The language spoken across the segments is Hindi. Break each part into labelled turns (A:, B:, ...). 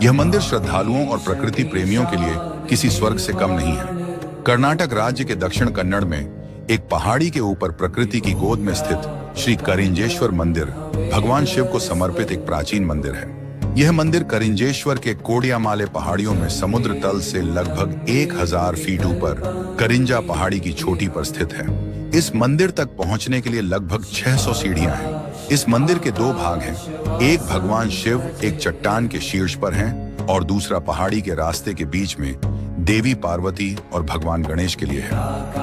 A: यह मंदिर श्रद्धालुओं और प्रकृति प्रेमियों के लिए किसी स्वर्ग से कम नहीं है। कर्नाटक राज्य के दक्षिण कन्नड़ में एक पहाड़ी के ऊपर प्रकृति की गोद में स्थित श्री करिंजेश्वर मंदिर भगवान शिव को समर्पित एक प्राचीन मंदिर है। यह मंदिर करिंजेश्वर के कोडियामाले पहाड़ियों में समुद्र तल से लगभग 1000 फीट ऊपर करिंजा पहाड़ी की चोटी पर स्थित है। इस मंदिर तक पहुंचने के लिए लगभग 600 सीढ़ियां हैं। इस मंदिर के 2 भाग हैं, एक भगवान शिव एक चट्टान के शीर्ष पर हैं और दूसरा पहाड़ी के रास्ते के बीच में देवी पार्वती और भगवान गणेश के लिए है।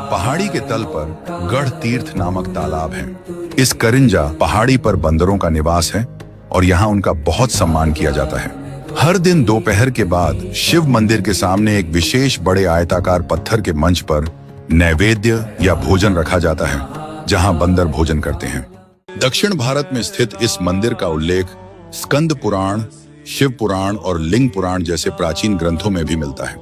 A: पहाड़ी के तल पर गढ़ तीर्थ नामक तालाब है। इस करिंजा पहाड़ी पर बंदरों का निवास है और यहाँ उनका बहुत सम्मान किया जाता है। हर दिन दोपहर के बाद शिव मंदिर के सामने एक विशेष बड़े आयताकार पत्थर के मंच पर नैवेद्य या भोजन रखा जाता है, जहाँ बंदर भोजन करते हैं। दक्षिण भारत में स्थित इस मंदिर का उल्लेख स्कंद पुराण, शिव पुराण और लिंग पुराण जैसे प्राचीन ग्रंथों में भी मिलता है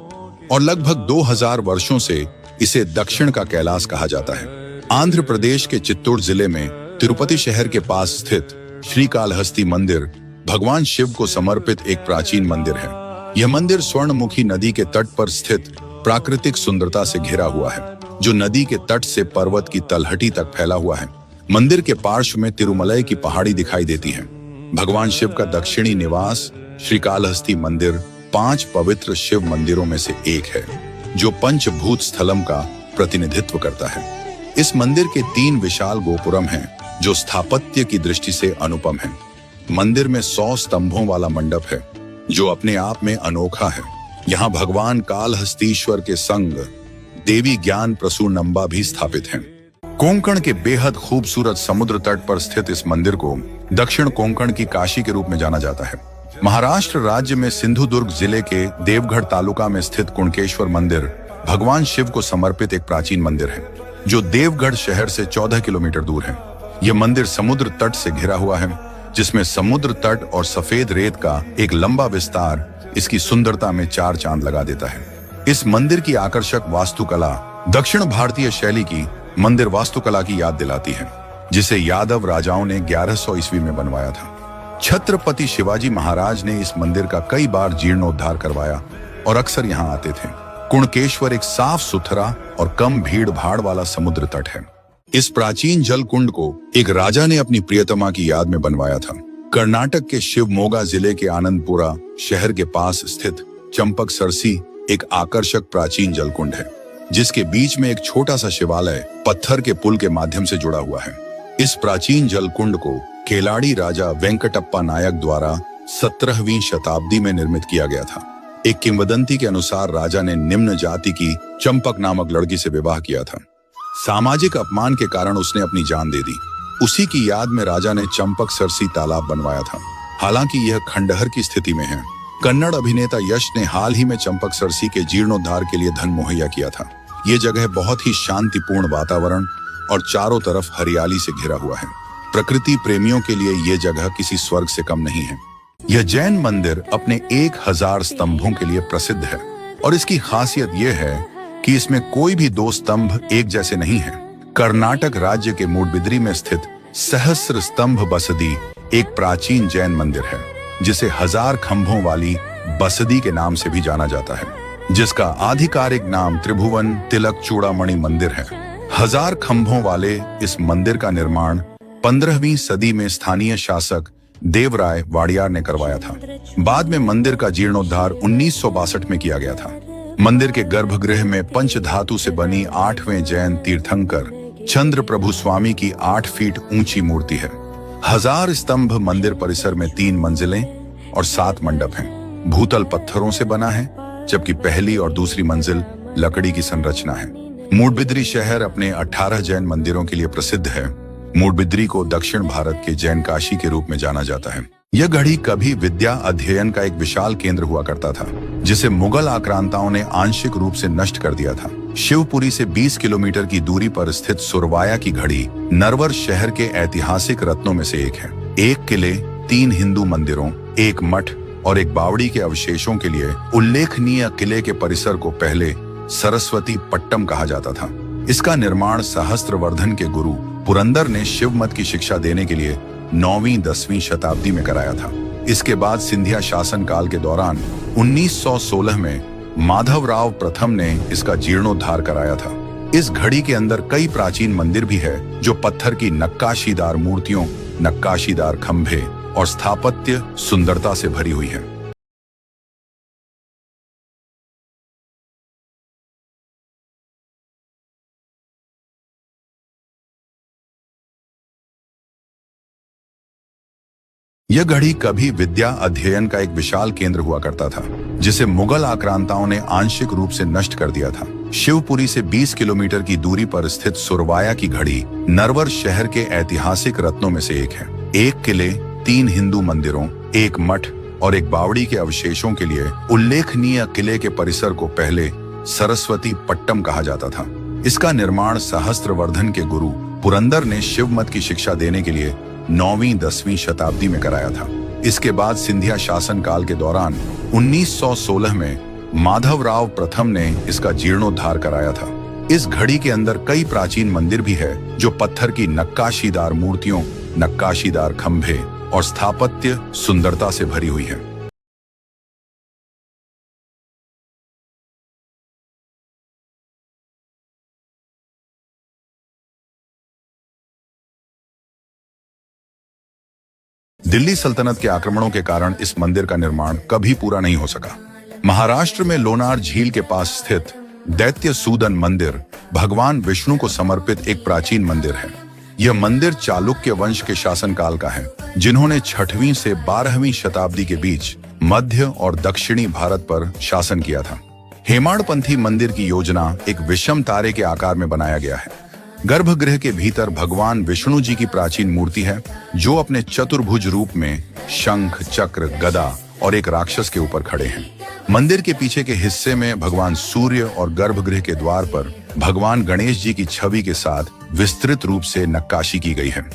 A: और लगभग 2000 वर्षों से इसे दक्षिण का कैलाश कहा जाता है। आंध्र प्रदेश के चित्तूर जिले में तिरुपति शहर के पास स्थित श्रीकालहस्ती मंदिर भगवान शिव को समर्पित एक प्राचीन मंदिर है। यह मंदिर स्वर्णमुखी नदी के तट पर स्थित प्राकृतिक सुंदरता से घिरा हुआ है, जो नदी के तट से पर्वत की तलहटी तक फैला हुआ है। मंदिर के पार्श्व में तिरुमलई की पहाड़ी दिखाई देती है। भगवान शिव का दक्षिणी निवास श्रीकालहस्ती मंदिर 5 पवित्र शिव मंदिरों में से एक है, जो पंचभूत स्थलम का प्रतिनिधित्व करता है। इस मंदिर के 3 विशाल गोपुरम हैं, जो स्थापत्य की दृष्टि से अनुपम है। मंदिर में 100 स्तंभों वाला मंडप है, जो अपने आप में अनोखा है। यहाँ भगवान कालहस्तीश्वर के संग देवी ज्ञान प्रसूनंबा भी स्थापित हैं। कोंकण के बेहद खूबसूरत समुद्र तट पर स्थित इस मंदिर को दक्षिण कोंकण की काशी के रूप में जाना जाता है। महाराष्ट्र राज्य में सिंधुदुर्ग जिले के देवगढ़ तालुका में स्थित कुणकेश्वर मंदिर भगवान शिव को समर्पित एक प्राचीन मंदिर है, जो देवगढ़ शहर से 14 किलोमीटर दूर है। यह मंदिर समुद्र तट से घिरा हुआ है, जिसमें समुद्र तट और सफेद रेत का एक लंबा विस्तार इसकी सुंदरता में 4 चांद लगा देता है। इस मंदिर की आकर्षक वास्तुकला दक्षिण भारतीय शैली की मंदिर वास्तुकला की याद दिलाती है, जिसे यादव राजाओं ने 1100 ईस्वी में बनवाया था। छत्रपति शिवाजी महाराज ने इस मंदिर का कई बार जीर्णोद्धार करवाया और अक्सर यहाँ आते थे। कुणकेश्वर एक साफ सुथरा और कम भीड़ भाड़ वाला समुद्र तट है। इस प्राचीन जल कुंड को एक राजा ने अपनी प्रियतमा की याद में बनवाया था। कर्नाटक के शिवमोगा जिले के आनंदपुरा शहर के पास स्थित चंपक सरसी एक आकर्षक प्राचीन जल कुंड है, जिसके बीच में एक छोटा सा शिवालय पत्थर के पुल के माध्यम से जुड़ा हुआ है। इस प्राचीन जल कुंड को केलाड़ी राजा वेंकटप्पा नायक द्वारा 17वीं शताब्दी में निर्मित किया गया था। एक किंवदंती के अनुसार राजा ने निम्न जाति की चंपक नामक लड़की से विवाह किया था। सामाजिक अपमान के कारण उसने अपनी जान दे दी। उसी की याद में राजा ने चंपक सरसी तालाब बनवाया था। हालांकि यह खंडहर की स्थिति में है। कन्नड़ अभिनेता यश ने हाल ही में चंपक सरसी के जीर्णोद्धार के लिए धन मुहैया किया था। ये जगह बहुत ही शांतिपूर्ण वातावरण और चारों तरफ हरियाली से घिरा हुआ है। प्रकृति प्रेमियों के लिए ये जगह किसी स्वर्ग से कम नहीं है। यह जैन मंदिर अपने 1000 स्तंभों के लिए प्रसिद्ध है और इसकी खासियत यह है कि इसमें कोई भी 2 स्तंभ एक जैसे नहीं है। कर्नाटक राज्य के मूडबिद्री में स्थित सहस्र स्तंभ बसदी एक प्राचीन जैन मंदिर है, जिसे 1000 खंभों वाली बसदी के नाम से भी जाना जाता है, जिसका आधिकारिक नाम त्रिभुवन तिलक चूड़ामणि मंदिर है। 1000 खंभों वाले इस मंदिर का निर्माण 15वीं सदी में स्थानीय शासक देवराय वाडियार ने करवाया था। बाद में मंदिर का जीर्णोद्धार 1962 में किया गया था। मंदिर के गर्भगृह में पंचधातु से बनी 8वें जैन तीर्थंकर चंद्र प्रभु स्वामी की 8 फीट ऊंची मूर्ति है। 1000 स्तंभ मंदिर परिसर में 3 मंजिलें और 7 मंडप हैं। भूतल पत्थरों से बना है, जबकि पहली और दूसरी मंजिल लकड़ी की संरचना है। मूडबिद्री शहर अपने 18 जैन मंदिरों के लिए प्रसिद्ध है। मूडबिद्री को दक्षिण भारत के जैन काशी के रूप में जाना जाता है। यह गढ़ी कभी विद्या अध्ययन का एक विशाल केंद्र हुआ करता था, जिसे मुगल आक्रांताओं ने आंशिक रूप से नष्ट कर दिया था। शिवपुरी से 20 किलोमीटर की दूरी पर स्थित सुरवाया की घड़ी नरवर शहर के ऐतिहासिक रत्नों में से एक है। 1 किले, 3 हिंदू मंदिरों, 1 मठ और 1 बावड़ी के अवशेषों के लिए उल्लेखनीय किले के परिसर को पहले सरस्वती पट्टम कहा जाता था। इसका निर्माण सहस्त्रवर्धन के गुरु पुरंदर ने शिव मत की शिक्षा देने के लिए 9वीं 10वीं शताब्दी में कराया था। इसके बाद सिंधिया शासनकाल के दौरान 1916 में माधवराव प्रथम ने इसका जीर्णोद्धार कराया था। इस घड़ी के अंदर कई प्राचीन मंदिर भी है जो पत्थर की नक्काशीदार मूर्तियों, नक्काशीदार खंभे और स्थापत्य सुंदरता से भरी हुई है। यह घड़ी कभी विद्या अध्ययन का एक विशाल केंद्र हुआ करता था, जिसे मुगल आक्रांताओं ने आंशिक रूप से नष्ट कर दिया था। शिवपुरी से 20 किलोमीटर की दूरी पर स्थित सुरवाया की घड़ी नरवर शहर के ऐतिहासिक रत्नों में से एक है। एक किले, 3 हिंदू मंदिरों, एक मठ और एक बावड़ी के अवशेषों के लिए उल्लेखनीय किले के परिसर को पहले सरस्वती पट्टम कहा जाता था। इसका निर्माण सहस्त्रवर्धन के गुरु पुरंदर ने शिव मत की शिक्षा देने के लिए 9वीं-10वीं शताब्दी में कराया था। इसके बाद सिंधिया शासनकाल के दौरान 1916 में माधवराव प्रथम ने इसका जीर्णोद्धार कराया था। इस घड़ी के अंदर कई प्राचीन मंदिर भी है जो पत्थर की नक्काशीदार मूर्तियों, नक्काशीदार खंभे और स्थापत्य सुंदरता से भरी हुई है। दिल्ली सल्तनत के आक्रमणों के कारण इस मंदिर का निर्माण कभी पूरा नहीं हो सका। महाराष्ट्र में लोनार झील के पास स्थित दैत्य सूदन मंदिर भगवान विष्णु को समर्पित एक प्राचीन मंदिर है। यह मंदिर चालुक्य वंश के शासनकाल का है, जिन्होंने 6वीं से 12वीं शताब्दी के बीच मध्य और दक्षिणी भारत पर शासन किया था। हेमाड़पंथी मंदिर की योजना एक विषम तारे के आकार में बनाया गया है। गर्भगृह के भीतर भगवान विष्णु जी की प्राचीन मूर्ति है, जो अपने चतुर्भुज रूप में शंख, चक्र, गदा और एक राक्षस के ऊपर खड़े हैं। मंदिर के पीछे के हिस्से में भगवान सूर्य और गर्भगृह के द्वार पर भगवान गणेश जी की छवि के साथ विस्तृत रूप से नक्काशी की गई है।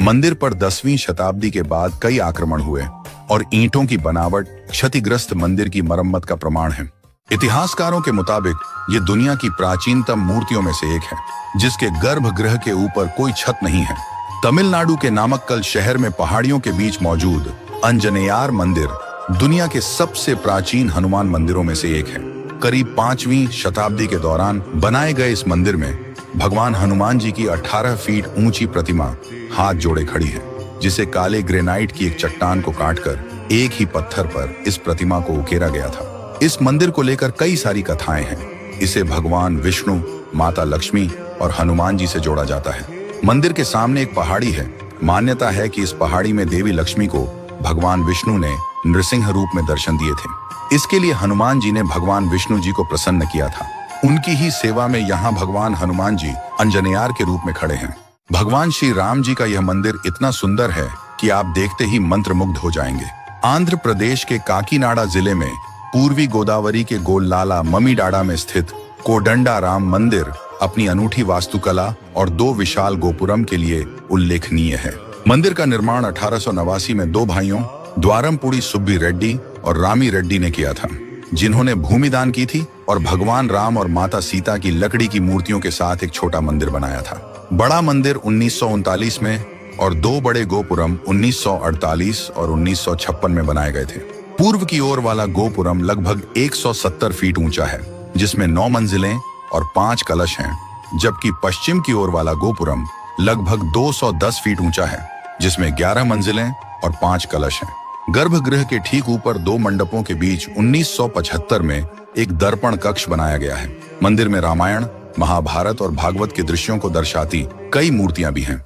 A: मंदिर पर 10वीं शताब्दी के बाद कई आक्रमण हुए और ईंटों की बनावट क्षतिग्रस्त मंदिर की मरम्मत का प्रमाण है। इतिहासकारों के मुताबिक ये दुनिया की प्राचीनतम मूर्तियों में से एक है, जिसके गर्भगृह के ऊपर कोई छत नहीं है। तमिलनाडु के नामक्कल शहर में पहाड़ियों के बीच मौजूद अंजनेयार मंदिर दुनिया के सबसे प्राचीन हनुमान मंदिरों में से एक है। करीब 5वीं शताब्दी के दौरान बनाए गए इस मंदिर में भगवान हनुमान जी की 18 फीट ऊंची प्रतिमा हाथ जोड़े खड़ी है, जिसे काले ग्रेनाइट की एक चट्टान को काटकर एक ही पत्थर पर इस प्रतिमा को उकेरा गया था। इस मंदिर को लेकर कई सारी कथाएं हैं। इसे भगवान विष्णु, माता लक्ष्मी और हनुमान जी से जोड़ा जाता है। मंदिर के सामने एक पहाड़ी है। मान्यता है कि इस पहाड़ी में देवी लक्ष्मी को भगवान विष्णु ने नृसिंह रूप में दर्शन दिए थे। इसके लिए हनुमान जी ने भगवान विष्णु जी को प्रसन्न किया था। उनकी ही सेवा में यहाँ भगवान हनुमान जी अंजनेयार के रूप में खड़े हैं। भगवान श्री राम जी का यह मंदिर इतना सुंदर है कि आप देखते ही मंत्रमुग्ध हो जाएंगे। आंध्र प्रदेश के काकीनाडा जिले में पूर्वी गोदावरी के गोल्लाला ममीडाडा में स्थित कोडंडा राम मंदिर अपनी अनूठी वास्तुकला और 2 विशाल गोपुरम के लिए उल्लेखनीय है। मंदिर का निर्माण 1889 में 2 भाइयों द्वारमपुड़ी सुब्बी रेड्डी और रामी रेड्डी ने किया था, जिन्होंने भूमि दान की थी और भगवान राम और माता सीता की लकड़ी की मूर्तियों के साथ एक छोटा मंदिर बनाया था। बड़ा मंदिर 1939 में और 2 बड़े गोपुरम 1948 और 1956 में बनाए गए थे। पूर्व की ओर वाला गोपुरम लगभग 170 फीट ऊंचा है, जिसमें 9 मंजिलें और 5 कलश हैं, जबकि पश्चिम की ओर वाला गोपुरम लगभग 210 फीट ऊंचा है, जिसमें 11 मंजिलें और 5 कलश हैं। गर्भगृह के ठीक ऊपर 2 मंडपों के बीच 1975 में एक दर्पण कक्ष बनाया गया है। मंदिर में रामायण, महाभारत और भागवत के दृश्यों को दर्शाती कई मूर्तियां भी हैं।